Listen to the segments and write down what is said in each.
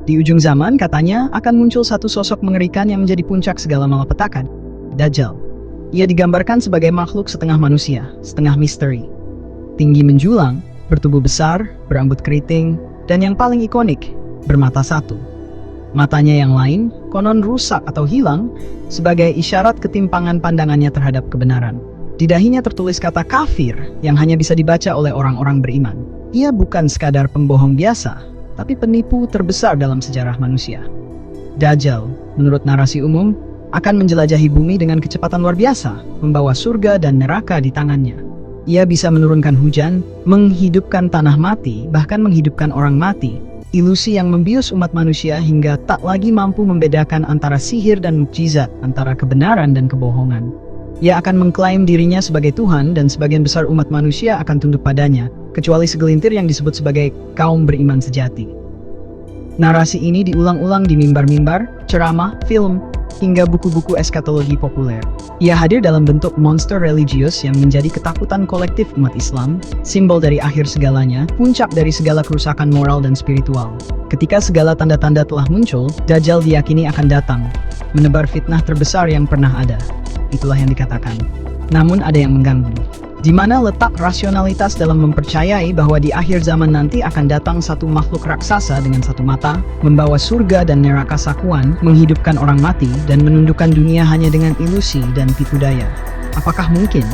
Di ujung zaman katanya akan muncul satu sosok mengerikan yang menjadi puncak segala malapetaka, Dajjal. Ia digambarkan sebagai makhluk setengah manusia, setengah misteri. Tinggi menjulang, bertubuh besar, berambut keriting, dan yang paling ikonik, bermata satu. Matanya yang lain konon rusak atau hilang sebagai isyarat ketimpangan pandangannya terhadap kebenaran. Di dahinya tertulis kata kafir yang hanya bisa dibaca oleh orang-orang beriman. Ia bukan sekadar pembohong biasa, tapi penipu terbesar dalam sejarah manusia. Dajjal, menurut narasi umum, akan menjelajahi bumi dengan kecepatan luar biasa, membawa surga dan neraka di tangannya. Ia bisa menurunkan hujan, menghidupkan tanah mati, bahkan menghidupkan orang mati. Ilusi yang membius umat manusia hingga tak lagi mampu membedakan antara sihir dan mukjizat, antara kebenaran dan kebohongan. Ia akan mengklaim dirinya sebagai Tuhan dan sebagian besar umat manusia akan tunduk padanya, kecuali segelintir yang disebut sebagai kaum beriman sejati. Narasi ini diulang-ulang di mimbar-mimbar, ceramah, film, hingga buku-buku eskatologi populer. Ia hadir dalam bentuk monster religius yang menjadi ketakutan kolektif umat Islam, simbol dari akhir segalanya, puncak dari segala kerusakan moral dan spiritual. Ketika segala tanda-tanda telah muncul, Dajjal diyakini akan datang, menebar fitnah terbesar yang pernah ada. Itulah yang dikatakan. Namun ada yang mengganggu. Di mana letak rasionalitas dalam mempercayai bahwa di akhir zaman nanti akan datang satu makhluk raksasa dengan satu mata, membawa surga dan neraka sakuan, menghidupkan orang mati, dan menundukkan dunia hanya dengan ilusi dan tipu daya. Apakah mungkin,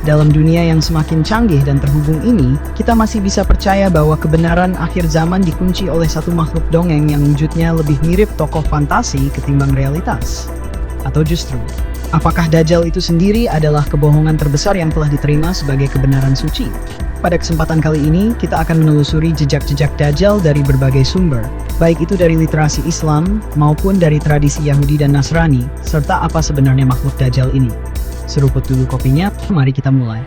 dalam dunia yang semakin canggih dan terhubung ini, kita masih bisa percaya bahwa kebenaran akhir zaman dikunci oleh satu makhluk dongeng yang wujudnya lebih mirip tokoh fantasi ketimbang realitas? Atau justru, apakah Dajjal itu sendiri adalah kebohongan terbesar yang telah diterima sebagai kebenaran suci? Pada kesempatan kali ini, kita akan menelusuri jejak-jejak Dajjal dari berbagai sumber, baik itu dari literasi Islam maupun dari tradisi Yahudi dan Nasrani, serta apa sebenarnya makhluk Dajjal ini. Seruput dulu kopinya, mari kita mulai.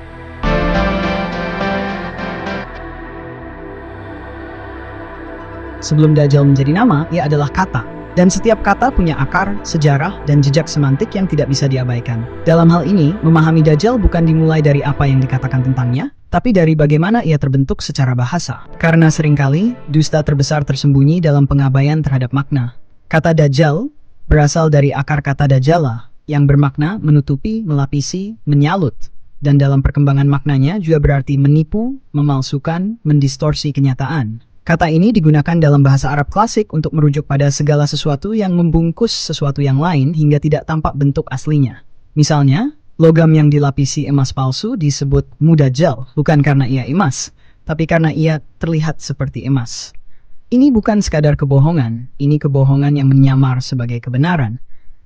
Sebelum Dajjal menjadi nama, ia adalah kata. Dan setiap kata punya akar, sejarah, dan jejak semantik yang tidak bisa diabaikan. Dalam hal ini, memahami Dajjal bukan dimulai dari apa yang dikatakan tentangnya, tapi dari bagaimana ia terbentuk secara bahasa. Karena seringkali, dusta terbesar tersembunyi dalam pengabaian terhadap makna. Kata Dajjal berasal dari akar kata Dajjala, yang bermakna menutupi, melapisi, menyalut. Dan dalam perkembangan maknanya juga berarti menipu, memalsukan, mendistorsi kenyataan. Kata ini digunakan dalam bahasa Arab klasik untuk merujuk pada segala sesuatu yang membungkus sesuatu yang lain hingga tidak tampak bentuk aslinya. Misalnya, logam yang dilapisi emas palsu disebut mudajjal, bukan karena ia emas, tapi karena ia terlihat seperti emas. Ini bukan sekadar kebohongan, ini kebohongan yang menyamar sebagai kebenaran.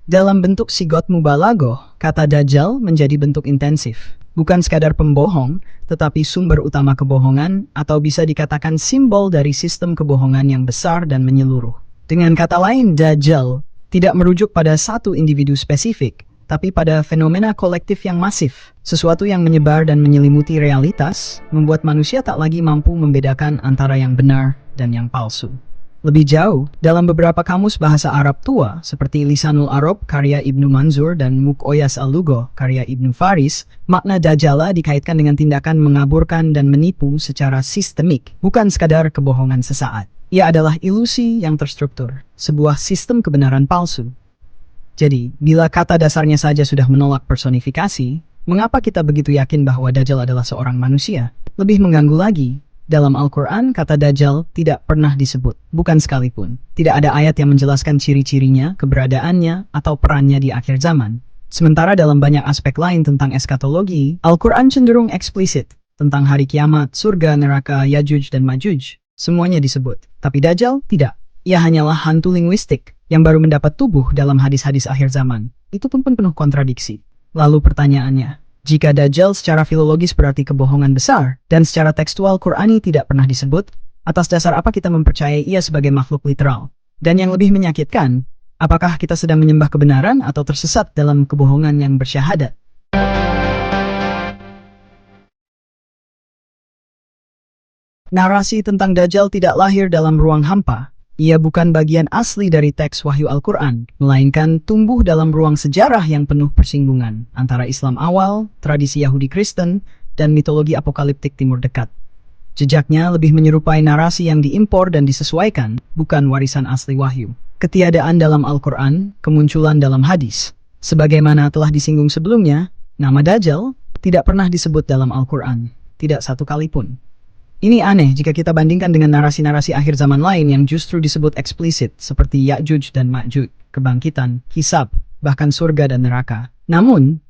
Dalam bentuk sigot mubalaghah, kata Dajjal menjadi bentuk intensif. Bukan sekadar pembohong, tetapi sumber utama kebohongan, atau bisa dikatakan simbol dari sistem kebohongan yang besar dan menyeluruh. Dengan kata lain, Dajjal tidak merujuk pada satu individu spesifik, tapi pada fenomena kolektif yang masif. Sesuatu yang menyebar dan menyelimuti realitas, membuat manusia tak lagi mampu membedakan antara yang benar dan yang palsu. Lebih jauh, dalam beberapa kamus bahasa Arab tua, seperti Lisanul Arab karya Ibnu Manzur dan Muqoyas al-Lugha karya Ibnu Faris, makna Dajjala dikaitkan dengan tindakan mengaburkan dan menipu secara sistemik, bukan sekadar kebohongan sesaat. Ia adalah ilusi yang terstruktur, sebuah sistem kebenaran palsu. Jadi, bila kata dasarnya saja sudah menolak personifikasi, mengapa kita begitu yakin bahwa Dajjal adalah seorang manusia? Lebih mengganggu lagi, dalam Al-Quran, kata Dajjal tidak pernah disebut, bukan sekalipun. Tidak ada ayat yang menjelaskan ciri-cirinya, keberadaannya, atau perannya di akhir zaman. Sementara dalam banyak aspek lain tentang eskatologi, Al-Quran cenderung eksplisit tentang hari kiamat, surga, neraka, Yajuj dan Majuj. Semuanya disebut. Tapi Dajjal tidak. Ia hanyalah hantu linguistik yang baru mendapat tubuh dalam hadis-hadis akhir zaman. Itu pun penuh kontradiksi. Lalu pertanyaannya, jika Dajjal secara filologis berarti kebohongan besar, dan secara tekstual Qur'ani tidak pernah disebut, atas dasar apa kita mempercayai ia sebagai makhluk literal? Dan yang lebih menyakitkan, apakah kita sedang menyembah kebenaran atau tersesat dalam kebohongan yang bersyahadat? Narasi tentang Dajjal tidak lahir dalam ruang hampa. Ia bukan bagian asli dari teks wahyu Al-Quran, melainkan tumbuh dalam ruang sejarah yang penuh persinggungan antara Islam awal, tradisi Yahudi Kristen, dan mitologi apokaliptik Timur Dekat. Jejaknya lebih menyerupai narasi yang diimpor dan disesuaikan, bukan warisan asli wahyu. Ketiadaan dalam Al-Quran, kemunculan dalam hadis. Sebagaimana telah disinggung sebelumnya, nama Dajjal tidak pernah disebut dalam Al-Quran, tidak satu kali pun. Ini aneh jika kita bandingkan dengan narasi-narasi akhir zaman lain yang justru disebut eksplisit, seperti Ya'juj dan Ma'juj, kebangkitan, hisab, bahkan surga dan neraka. Namun,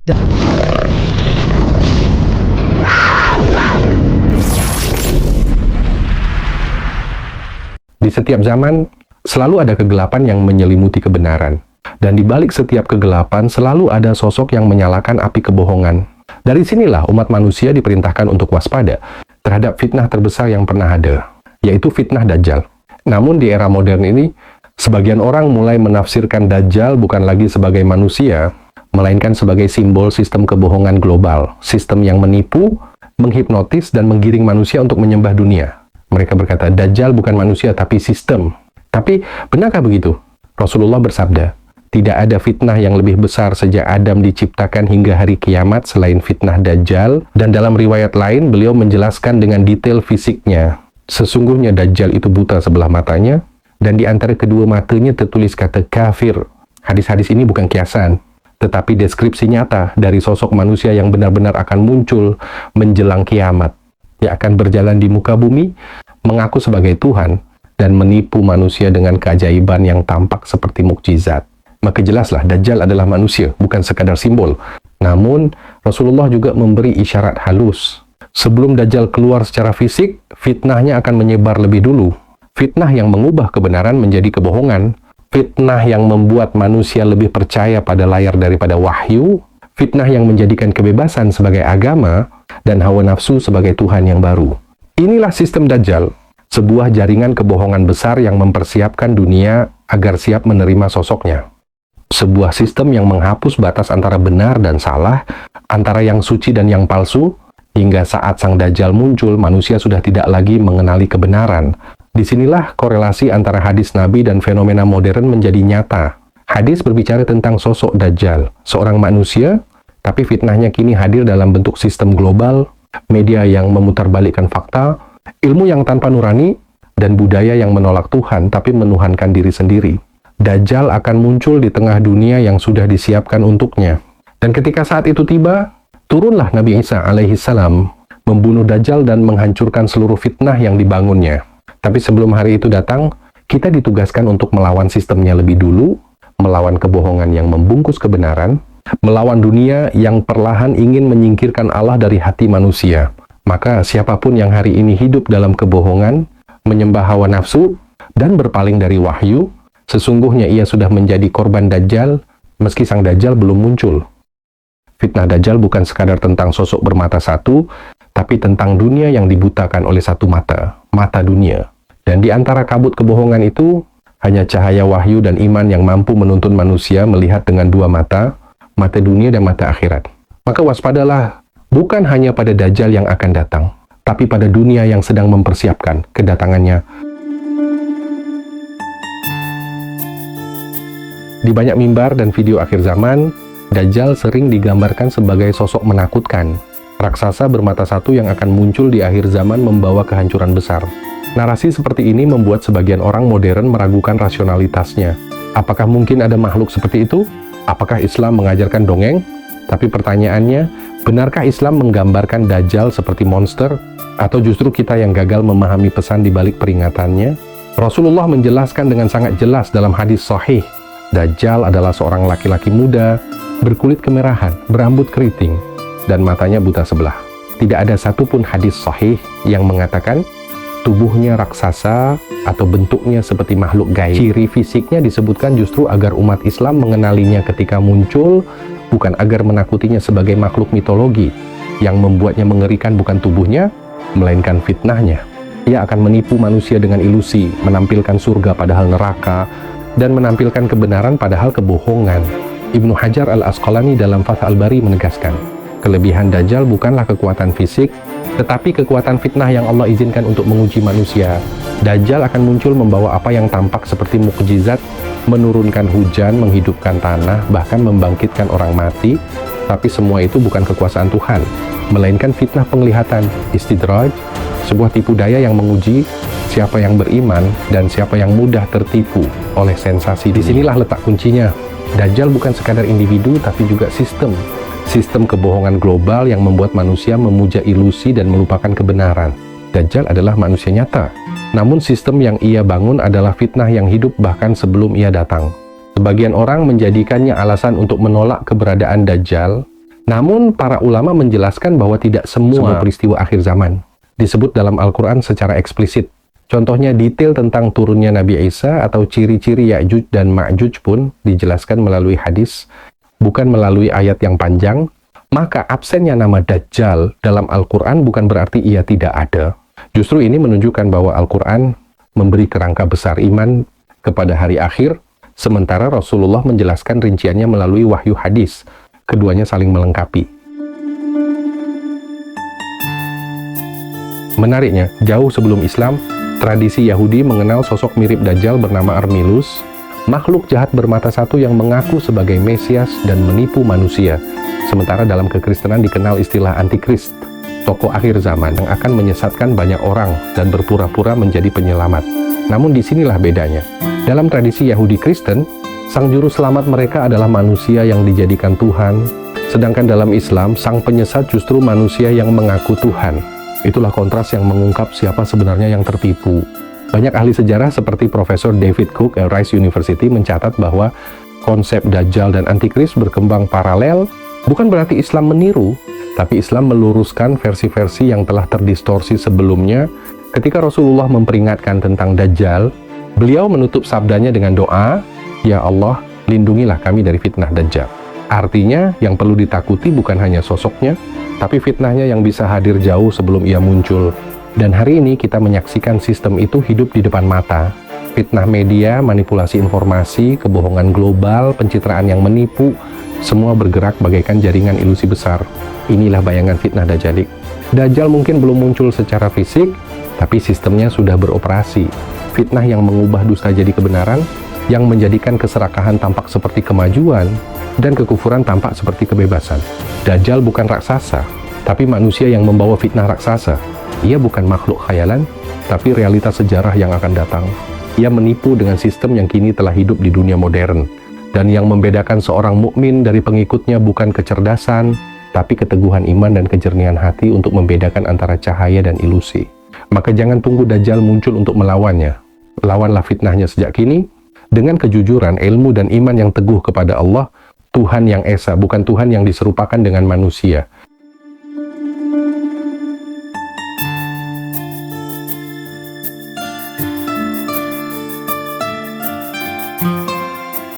di setiap zaman, selalu ada kegelapan yang menyelimuti kebenaran. Dan di balik setiap kegelapan, selalu ada sosok yang menyalakan api kebohongan. Dari sinilah umat manusia diperintahkan untuk waspada terhadap fitnah terbesar yang pernah ada, yaitu fitnah Dajjal. Namun di era modern ini, sebagian orang mulai menafsirkan Dajjal bukan lagi sebagai manusia, melainkan sebagai simbol sistem kebohongan global, sistem yang menipu, menghipnotis, dan menggiring manusia untuk menyembah dunia. Mereka berkata, Dajjal bukan manusia, tapi sistem. Tapi, benarkah begitu? Rasulullah bersabda, tidak ada fitnah yang lebih besar sejak Adam diciptakan hingga hari kiamat selain fitnah Dajjal, dan dalam riwayat lain beliau menjelaskan dengan detail fisiknya. Sesungguhnya Dajjal itu buta sebelah matanya, dan di antara kedua matanya tertulis kata kafir. Hadis-hadis ini bukan kiasan, tetapi deskripsi nyata dari sosok manusia yang benar-benar akan muncul menjelang kiamat. Dia akan berjalan di muka bumi, mengaku sebagai Tuhan, dan menipu manusia dengan keajaiban yang tampak seperti mukjizat. Maka jelaslah Dajjal adalah manusia, bukan sekadar simbol. Namun, Rasulullah juga memberi isyarat halus. Sebelum Dajjal keluar secara fisik, fitnahnya akan menyebar lebih dulu. Fitnah yang mengubah kebenaran menjadi kebohongan. Fitnah yang membuat manusia lebih percaya pada layar daripada wahyu. Fitnah yang menjadikan kebebasan sebagai agama, dan hawa nafsu sebagai Tuhan yang baru. Inilah sistem Dajjal, sebuah jaringan kebohongan besar yang mempersiapkan dunia agar siap menerima sosoknya. Sebuah sistem yang menghapus batas antara benar dan salah, antara yang suci dan yang palsu, hingga saat sang Dajjal muncul, manusia sudah tidak lagi mengenali kebenaran. Disinilah korelasi antara hadis Nabi dan fenomena modern menjadi nyata. Hadis berbicara tentang sosok Dajjal, seorang manusia, tapi fitnahnya kini hadir dalam bentuk sistem global, media yang memutarbalikkan fakta, ilmu yang tanpa nurani, dan budaya yang menolak Tuhan tapi menuhankan diri sendiri. Dajjal akan muncul di tengah dunia yang sudah disiapkan untuknya. Dan ketika saat itu tiba, turunlah Nabi Isa alaihissalam membunuh Dajjal dan menghancurkan seluruh fitnah yang dibangunnya. Tapi sebelum hari itu datang, kita ditugaskan untuk melawan sistemnya lebih dulu, melawan kebohongan yang membungkus kebenaran, melawan dunia yang perlahan ingin menyingkirkan Allah dari hati manusia. Maka siapapun yang hari ini hidup dalam kebohongan, menyembah hawa nafsu, dan berpaling dari wahyu, sesungguhnya ia sudah menjadi korban Dajjal, meski sang Dajjal belum muncul. Fitnah Dajjal bukan sekadar tentang sosok bermata satu, tapi tentang dunia yang dibutakan oleh satu mata, mata dunia. Dan di antara kabut kebohongan itu, hanya cahaya wahyu dan iman yang mampu menuntun manusia melihat dengan dua mata, mata dunia dan mata akhirat. Maka waspadalah, bukan hanya pada Dajjal yang akan datang, tapi pada dunia yang sedang mempersiapkan kedatangannya. Di banyak mimbar dan video akhir zaman, Dajjal sering digambarkan sebagai sosok menakutkan. Raksasa bermata satu yang akan muncul di akhir zaman membawa kehancuran besar. Narasi seperti ini membuat sebagian orang modern meragukan rasionalitasnya. Apakah mungkin ada makhluk seperti itu? Apakah Islam mengajarkan dongeng? Tapi pertanyaannya, benarkah Islam menggambarkan Dajjal seperti monster? Atau justru kita yang gagal memahami pesan di balik peringatannya? Rasulullah menjelaskan dengan sangat jelas dalam hadis sahih, Dajjal adalah seorang laki-laki muda, berkulit kemerahan, berambut keriting, dan matanya buta sebelah. Tidak ada satupun hadis sahih yang mengatakan tubuhnya raksasa atau bentuknya seperti makhluk gaib. Ciri fisiknya disebutkan justru agar umat Islam mengenalinya ketika muncul, bukan agar menakutinya sebagai makhluk mitologi yang membuatnya mengerikan bukan tubuhnya, melainkan fitnahnya. Ia akan menipu manusia dengan ilusi, menampilkan surga padahal neraka, dan menampilkan kebenaran padahal kebohongan. Ibnu Hajar al-Asqalani dalam Fath al-Bari menegaskan, kelebihan Dajjal bukanlah kekuatan fisik, tetapi kekuatan fitnah yang Allah izinkan untuk menguji manusia. Dajjal akan muncul membawa apa yang tampak seperti mukjizat, menurunkan hujan, menghidupkan tanah, bahkan membangkitkan orang mati, tapi semua itu bukan kekuasaan Tuhan, melainkan fitnah penglihatan, istidraj, sebuah tipu daya yang menguji siapa yang beriman dan siapa yang mudah tertipu oleh sensasi. Disinilah letak kuncinya. Dajjal bukan sekadar individu, tapi juga sistem. Sistem kebohongan global yang membuat manusia memuja ilusi dan melupakan kebenaran. Dajjal adalah manusia nyata. Namun sistem yang ia bangun adalah fitnah yang hidup bahkan sebelum ia datang. Sebagian orang menjadikannya alasan untuk menolak keberadaan Dajjal. Namun para ulama menjelaskan bahwa tidak semua peristiwa akhir zaman disebut dalam Al-Quran secara eksplisit. Contohnya detail tentang turunnya Nabi Isa atau ciri-ciri Ya'juj dan Ma'juj pun dijelaskan melalui hadis, bukan melalui ayat yang panjang. Maka absennya nama Dajjal dalam Al-Quran bukan berarti ia tidak ada. Justru ini menunjukkan bahwa Al-Quran memberi kerangka besar iman kepada hari akhir, sementara Rasulullah menjelaskan rinciannya melalui wahyu hadis. Keduanya saling melengkapi. Menariknya, jauh sebelum Islam, tradisi Yahudi mengenal sosok mirip Dajjal bernama Armilus, makhluk jahat bermata satu yang mengaku sebagai Mesias dan menipu manusia. Sementara dalam kekristenan dikenal istilah Antikrist, tokoh akhir zaman yang akan menyesatkan banyak orang dan berpura-pura menjadi penyelamat. Namun disinilah bedanya. Dalam tradisi Yahudi Kristen, sang juru selamat mereka adalah manusia yang dijadikan Tuhan, sedangkan dalam Islam, sang penyesat justru manusia yang mengaku Tuhan. Itulah kontras yang mengungkap siapa sebenarnya yang tertipu. Banyak ahli sejarah seperti Profesor David Cook, Rice University mencatat bahwa konsep Dajjal dan Antikris berkembang paralel, bukan berarti Islam meniru, tapi Islam meluruskan versi-versi yang telah terdistorsi sebelumnya. Ketika Rasulullah memperingatkan tentang Dajjal, beliau menutup sabdanya dengan doa, "Ya Allah, lindungilah kami dari fitnah Dajjal." Artinya, yang perlu ditakuti bukan hanya sosoknya, tapi fitnahnya yang bisa hadir jauh sebelum ia muncul. Dan hari ini kita menyaksikan sistem itu hidup di depan mata. Fitnah media, manipulasi informasi, kebohongan global, pencitraan yang menipu, semua bergerak bagaikan jaringan ilusi besar. Inilah bayangan fitnah Dajjalik. Dajjal mungkin belum muncul secara fisik, tapi sistemnya sudah beroperasi. Fitnah yang mengubah dusta jadi kebenaran, yang menjadikan keserakahan tampak seperti kemajuan, dan kekufuran tampak seperti kebebasan. Dajjal bukan raksasa, tapi manusia yang membawa fitnah raksasa. Ia bukan makhluk khayalan, tapi realitas sejarah yang akan datang. Ia menipu dengan sistem yang kini telah hidup di dunia modern. Dan yang membedakan seorang mukmin dari pengikutnya bukan kecerdasan, tapi keteguhan iman dan kejernihan hati untuk membedakan antara cahaya dan ilusi. Maka jangan tunggu Dajjal muncul untuk melawannya. Lawanlah fitnahnya sejak kini, dengan kejujuran, ilmu, dan iman yang teguh kepada Allah, Tuhan yang Esa, bukan Tuhan yang diserupakan dengan manusia.